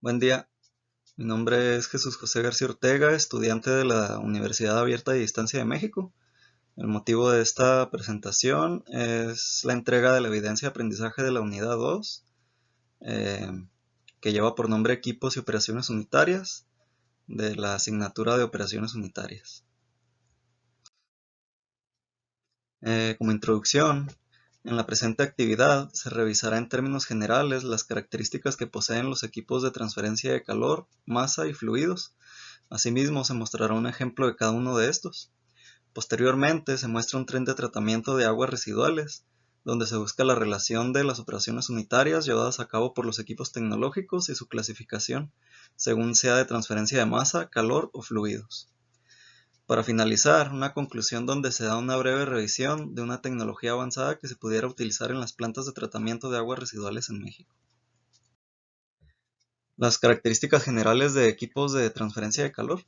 Buen día, mi nombre es Jesús José García Ortega, estudiante de la Universidad Abierta y Distancia de México. El motivo de esta presentación es la entrega de la evidencia de aprendizaje de la unidad 2, que lleva por nombre Equipos y Operaciones Unitarias, de la asignatura de Operaciones Unitarias. Como introducción, en la presente actividad se revisará en términos generales las características que poseen los equipos de transferencia de calor, masa y fluidos. Asimismo, se mostrará un ejemplo de cada uno de estos. Posteriormente, se muestra un tren de tratamiento de aguas residuales, donde se busca la relación de las operaciones unitarias llevadas a cabo por los equipos tecnológicos y su clasificación, según sea de transferencia de masa, calor o fluidos. Para finalizar, una conclusión donde se da una breve revisión de una tecnología avanzada que se pudiera utilizar en las plantas de tratamiento de aguas residuales en México. Las características generales de equipos de transferencia de calor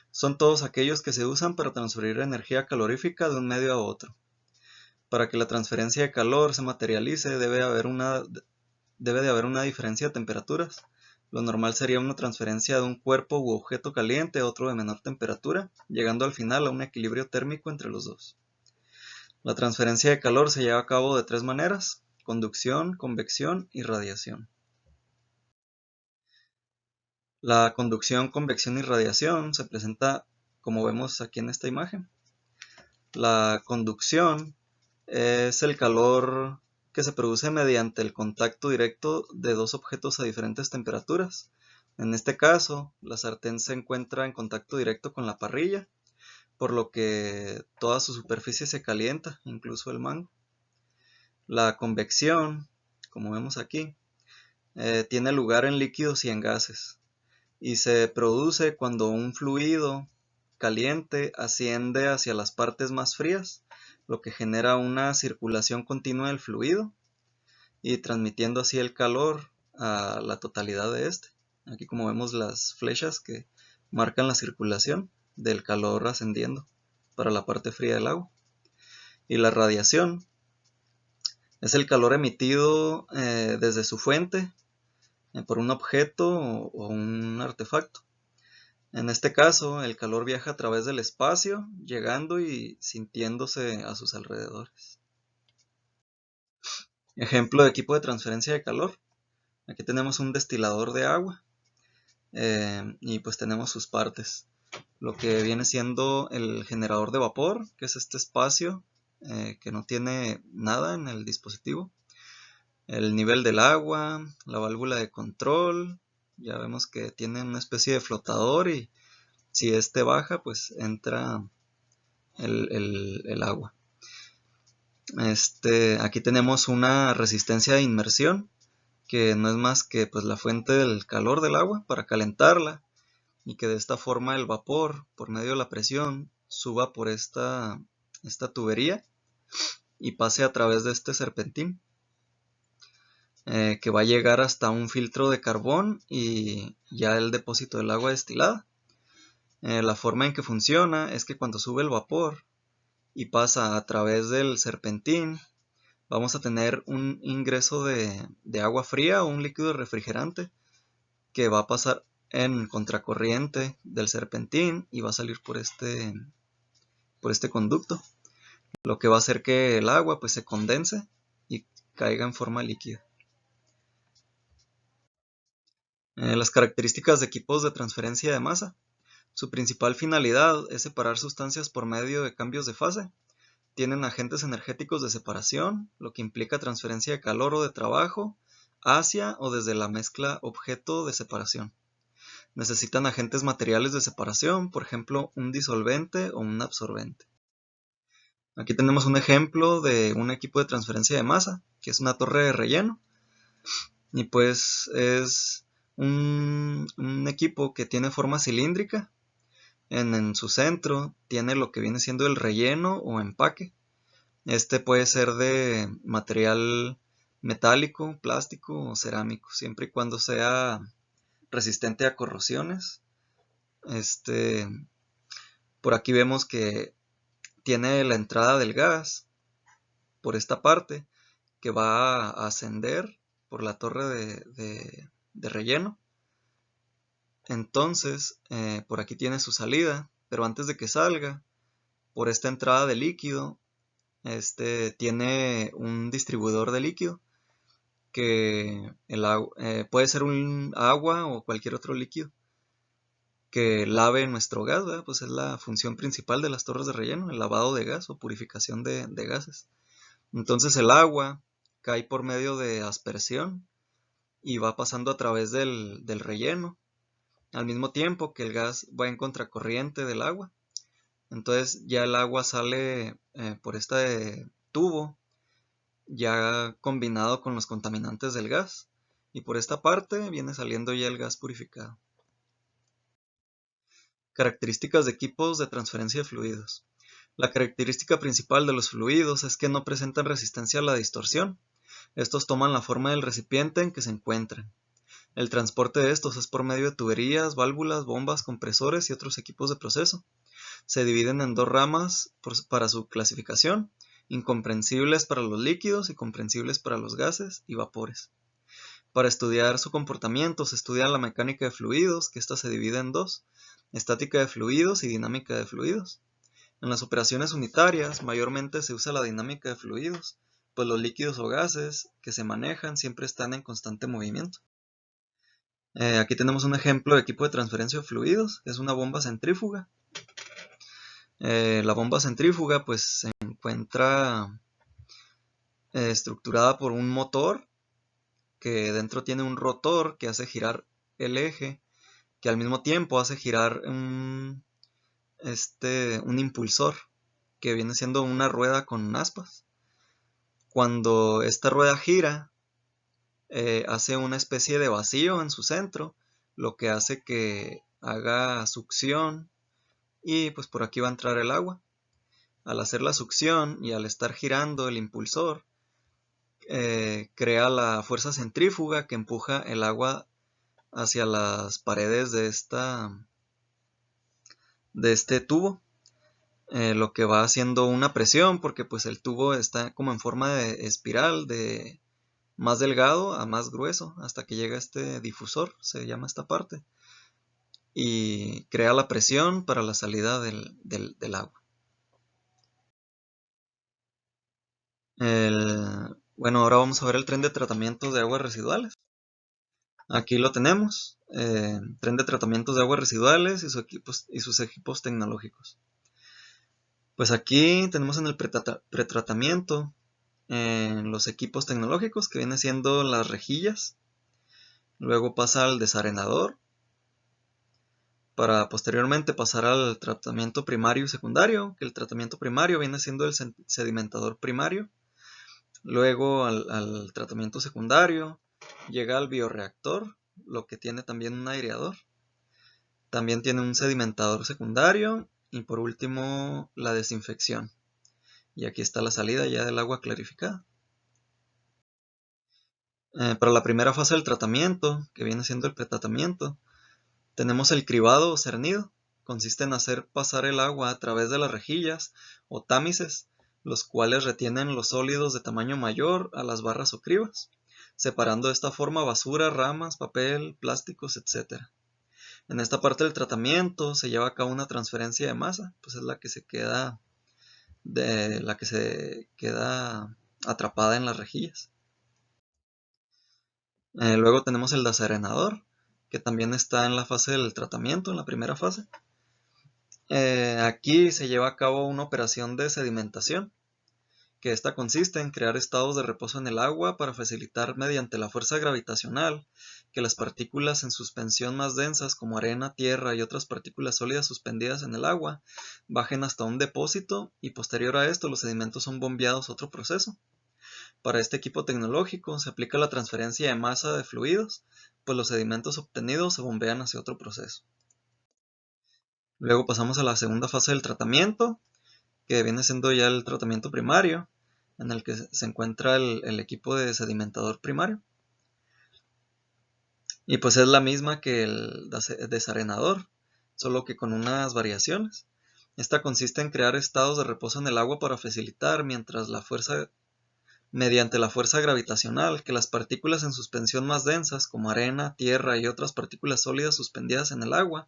son todos aquellos que se usan para transferir energía calorífica de un medio a otro. Para que la transferencia de calor se materialice debe de haber una diferencia de temperaturas. Lo normal sería una transferencia de un cuerpo u objeto caliente a otro de menor temperatura, llegando al final a un equilibrio térmico entre los dos. La transferencia de calor se lleva a cabo de tres maneras: conducción, convección y radiación. La conducción, convección y radiación se presenta como vemos aquí en esta imagen. La conducción es el calor que se produce mediante el contacto directo de dos objetos a diferentes temperaturas. En este caso, la sartén se encuentra en contacto directo con la parrilla, por lo que toda su superficie se calienta, incluso el mango. La convección, como vemos aquí, tiene lugar en líquidos y en gases, y se produce cuando un fluido caliente asciende hacia las partes más frías, lo que genera una circulación continua del fluido y transmitiendo así el calor a la totalidad de este. Aquí como vemos las flechas que marcan la circulación del calor ascendiendo para la parte fría del agua. Y la radiación es el calor emitido desde su fuente por un objeto o un artefacto. En este caso, el calor viaja a través del espacio, llegando y sintiéndose a sus alrededores. Ejemplo de equipo de transferencia de calor. Aquí tenemos un destilador de agua y pues tenemos sus partes. Lo que viene siendo el generador de vapor, que es este espacio que no tiene nada en el dispositivo. El nivel del agua, la válvula de control. Ya vemos que tiene una especie de flotador y si este baja, pues entra el agua. Aquí tenemos una resistencia de inmersión, que no es más que pues, la fuente del calor del agua para calentarla, y que de esta forma el vapor, por medio de la presión, suba por esta tubería y pase a través de este serpentín, que va a llegar hasta un filtro de carbón y ya el depósito del agua destilada. La forma en que funciona es que cuando sube el vapor y pasa a través del serpentín, vamos a tener un ingreso de agua fría o un líquido refrigerante que va a pasar en contracorriente del serpentín y va a salir por este conducto, lo que va a hacer que el agua pues se condense y caiga en forma líquida. Las características de equipos de transferencia de masa. Su principal finalidad es separar sustancias por medio de cambios de fase. Tienen agentes energéticos de separación, lo que implica transferencia de calor o de trabajo hacia o desde la mezcla objeto de separación. Necesitan agentes materiales de separación, por ejemplo, un disolvente o un absorbente. Aquí tenemos un ejemplo de un equipo de transferencia de masa, que es una torre de relleno. Y pues es un equipo que tiene forma cilíndrica. En su centro tiene lo que viene siendo el relleno o empaque. Este puede ser de material metálico, plástico o cerámico, siempre y cuando sea resistente a corrosiones. Por aquí vemos que tiene la entrada del gas por esta parte, que va a ascender por la torre de relleno Entonces, por aquí tiene su salida, pero antes de que salga, por esta entrada de líquido, tiene un distribuidor de líquido que puede ser un agua o cualquier otro líquido que lave nuestro gas, ¿verdad? Pues es la función principal de las torres de relleno, el lavado de gas o purificación de gases. Entonces el agua cae por medio de aspersión y va pasando a través del relleno, al mismo tiempo que el gas va en contracorriente del agua. Entonces ya el agua sale por este tubo, ya combinado con los contaminantes del gas, y por esta parte viene saliendo ya el gas purificado. Características de equipos de transferencia de fluidos. La característica principal de los fluidos es que no presentan resistencia a la distorsión. Estos toman la forma del recipiente en que se encuentran. El transporte de estos es por medio de tuberías, válvulas, bombas, compresores y otros equipos de proceso. Se dividen en dos ramas para su clasificación: incomprensibles para los líquidos y comprensibles para los gases y vapores. Para estudiar su comportamiento se estudia la mecánica de fluidos, que ésta se divide en dos: estática de fluidos y dinámica de fluidos. En las operaciones unitarias mayormente se usa la dinámica de fluidos, pues los líquidos o gases que se manejan siempre están en constante movimiento. Aquí tenemos un ejemplo de equipo de transferencia de fluidos, es una bomba centrífuga. La bomba centrífuga pues se encuentra estructurada por un motor que dentro tiene un rotor que hace girar el eje, que al mismo tiempo hace girar un impulsor que viene siendo una rueda con aspas. Cuando esta rueda gira, hace una especie de vacío en su centro, lo que hace que haga succión y pues por aquí va a entrar el agua. Al hacer la succión y al estar girando el impulsor, crea la fuerza centrífuga que empuja el agua hacia las paredes de este tubo, lo que va haciendo una presión, porque pues el tubo está como en forma de espiral, de más delgado a más grueso, hasta que llega este difusor, se llama esta parte, y crea la presión para la salida del agua. Bueno, ahora vamos a ver el tren de tratamiento de aguas residuales. Aquí lo tenemos, tren de tratamientos de aguas residuales y sus equipos tecnológicos. Pues aquí tenemos en el pretratamiento los equipos tecnológicos, que vienen siendo las rejillas. Luego pasa al desarenador, para posteriormente pasar al tratamiento primario y secundario, que el tratamiento primario viene siendo el sedimentador primario. Luego al tratamiento secundario llega al bioreactor, lo que tiene también un aireador. También tiene un sedimentador secundario y por último la desinfección. Y aquí está la salida ya del agua clarificada. Para la primera fase del tratamiento, que viene siendo el pretratamiento, tenemos el cribado o cernido. Consiste en hacer pasar el agua a través de las rejillas o tamices, los cuales retienen los sólidos de tamaño mayor a las barras o cribas, separando de esta forma basura, ramas, papel, plásticos, etc. En esta parte del tratamiento se lleva a cabo una transferencia de masa, pues es la que se queda atrapada en las rejillas. Luego tenemos el desarenador, que también está en la fase del tratamiento, en la primera fase. Aquí se lleva a cabo una operación de sedimentación, que esta consiste en crear estados de reposo en el agua para facilitar mediante la fuerza gravitacional que las partículas en suspensión más densas como arena, tierra y otras partículas sólidas suspendidas en el agua bajen hasta un depósito y posterior a esto los sedimentos son bombeados a otro proceso. Para este equipo tecnológico se aplica la transferencia de masa de fluidos, pues los sedimentos obtenidos se bombean hacia otro proceso. Luego pasamos a la segunda fase del tratamiento, que viene siendo ya el tratamiento primario, en el que se encuentra el equipo de sedimentador primario. Y pues es la misma que el desarenador, solo que con unas variaciones. Esta consiste en crear estados de reposo en el agua para facilitar, mediante la fuerza gravitacional, que las partículas en suspensión más densas, como arena, tierra y otras partículas sólidas suspendidas en el agua,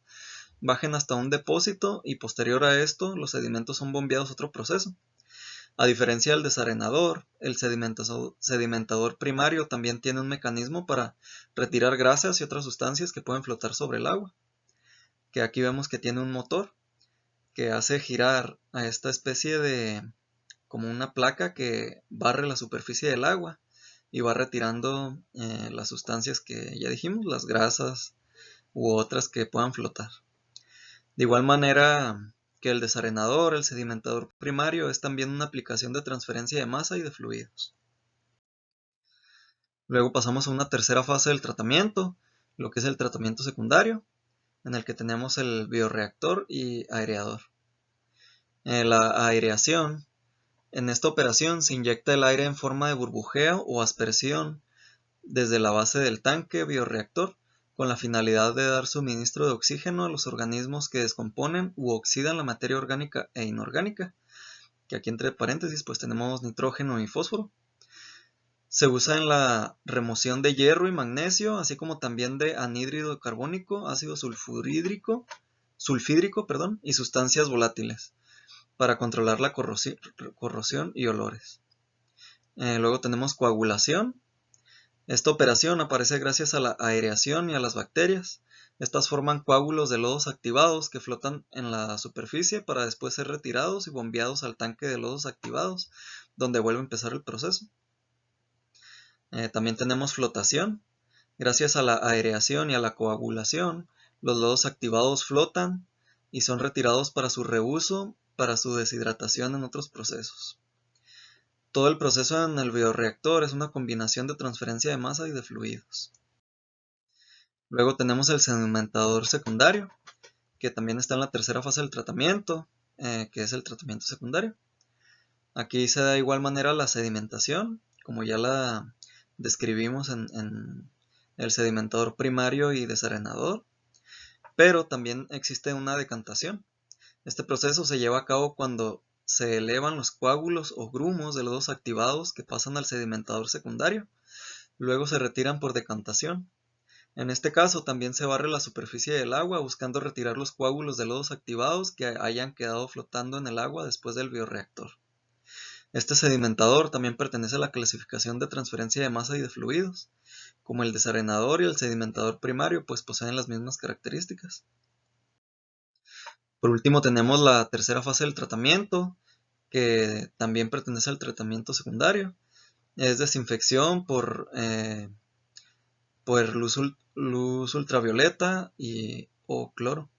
bajen hasta un depósito y posterior a esto los sedimentos son bombeados a otro proceso. A diferencia del desarenador, el sedimentador primario también tiene un mecanismo para retirar grasas y otras sustancias que pueden flotar sobre el agua, que aquí vemos que tiene un motor que hace girar a esta especie de como una placa que barre la superficie del agua y va retirando las sustancias que ya dijimos, las grasas u otras que puedan flotar. De igual manera que el desarenador, el sedimentador primario es también una aplicación de transferencia de masa y de fluidos. Luego pasamos a una tercera fase del tratamiento, lo que es el tratamiento secundario, en el que tenemos el bioreactor y aireador. La aireación. En esta operación se inyecta el aire en forma de burbujeo o aspersión desde la base del tanque bioreactor con la finalidad de dar suministro de oxígeno a los organismos que descomponen u oxidan la materia orgánica e inorgánica, que aquí entre paréntesis pues tenemos nitrógeno y fósforo. Se usa en la remoción de hierro y magnesio, así como también de anhídrido carbónico, ácido sulfídrico, y sustancias volátiles, para controlar la corrosión y olores. Luego tenemos coagulación. Esta operación aparece gracias a la aireación y a las bacterias. Estas forman coágulos de lodos activados que flotan en la superficie para después ser retirados y bombeados al tanque de lodos activados, donde vuelve a empezar el proceso. También tenemos flotación. Gracias a la aireación y a la coagulación, los lodos activados flotan y son retirados para su reuso, para su deshidratación en otros procesos. Todo el proceso en el bioreactor es una combinación de transferencia de masa y de fluidos. Luego tenemos el sedimentador secundario, que también está en la tercera fase del tratamiento, que es el tratamiento secundario. Aquí se da de igual manera la sedimentación, como ya la describimos en el sedimentador primario y desarenador, pero también existe una decantación. Este proceso se lleva a cabo cuando se elevan los coágulos o grumos de lodos activados que pasan al sedimentador secundario, luego se retiran por decantación. En este caso también se barre la superficie del agua buscando retirar los coágulos de lodos activados que hayan quedado flotando en el agua después del bioreactor. Este sedimentador también pertenece a la clasificación de transferencia de masa y de fluidos, como el desarenador y el sedimentador primario, pues poseen las mismas características. Por último tenemos la tercera fase del tratamiento, que también pertenece al tratamiento secundario. Es desinfección por luz ultravioleta o cloro.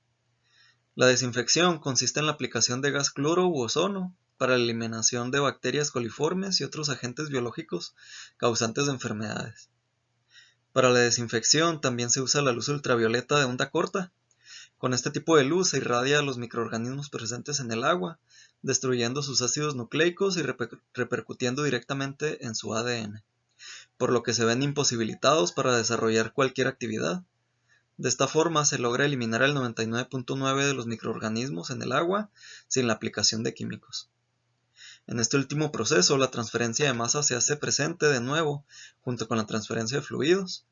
La desinfección consiste en la aplicación de gas cloro u ozono para la eliminación de bacterias coliformes y otros agentes biológicos causantes de enfermedades. Para la desinfección también se usa la luz ultravioleta de onda corta. Con este tipo de luz se irradia a los microorganismos presentes en el agua, destruyendo sus ácidos nucleicos y repercutiendo directamente en su ADN, por lo que se ven imposibilitados para desarrollar cualquier actividad. De esta forma se logra eliminar el 99.9% de los microorganismos en el agua sin la aplicación de químicos. En este último proceso, la transferencia de masa se hace presente de nuevo junto con la transferencia de fluidos.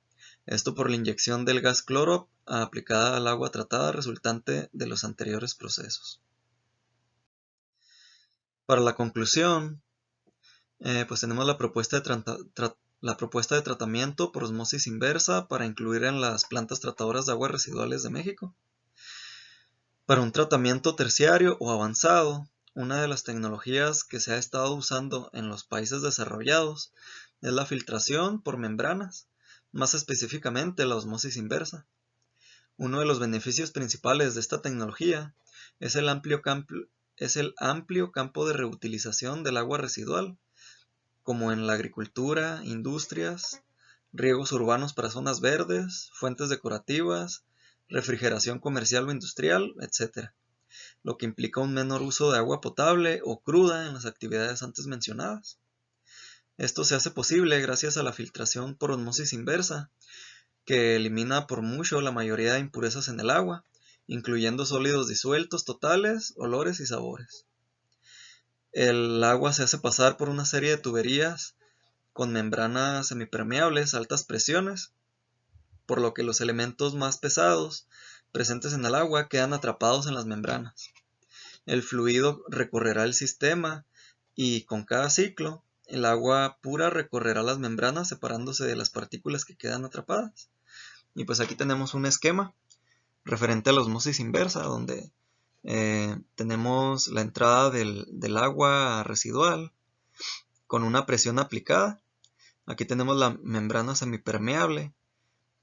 Esto por la inyección del gas cloro aplicada al agua tratada resultante de los anteriores procesos. Para la conclusión, pues tenemos la propuesta de tratamiento por osmosis inversa para incluir en las plantas tratadoras de aguas residuales de México. Para un tratamiento terciario o avanzado, una de las tecnologías que se ha estado usando en los países desarrollados es la filtración por membranas, más específicamente la osmosis inversa. Uno de los beneficios principales de esta tecnología es el amplio campo de reutilización del agua residual, como en la agricultura, industrias, riegos urbanos para zonas verdes, fuentes decorativas, refrigeración comercial o industrial, etc., lo que implica un menor uso de agua potable o cruda en las actividades antes mencionadas. Esto se hace posible gracias a la filtración por osmosis inversa, que elimina por mucho la mayoría de impurezas en el agua, incluyendo sólidos disueltos totales, olores y sabores. El agua se hace pasar por una serie de tuberías con membranas semipermeables a altas presiones, por lo que los elementos más pesados presentes en el agua quedan atrapados en las membranas. El fluido recorrerá el sistema y con cada ciclo el agua pura recorrerá las membranas separándose de las partículas que quedan atrapadas. Y pues aquí tenemos un esquema referente a la osmosis inversa, donde tenemos la entrada del agua residual con una presión aplicada. Aquí tenemos la membrana semipermeable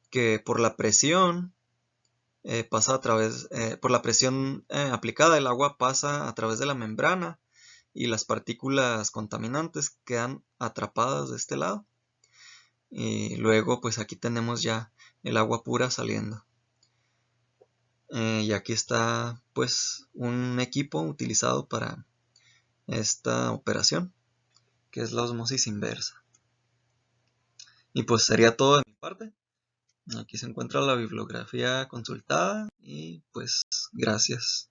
que por la presión pasa a través, por la presión aplicada, el agua pasa a través de la membrana y las partículas contaminantes quedan atrapadas de este lado. Y luego pues aquí tenemos ya el agua pura saliendo. Y aquí está pues un equipo utilizado para esta operación, que es la osmosis inversa. Y pues sería todo de mi parte. Aquí se encuentra la bibliografía consultada y pues gracias.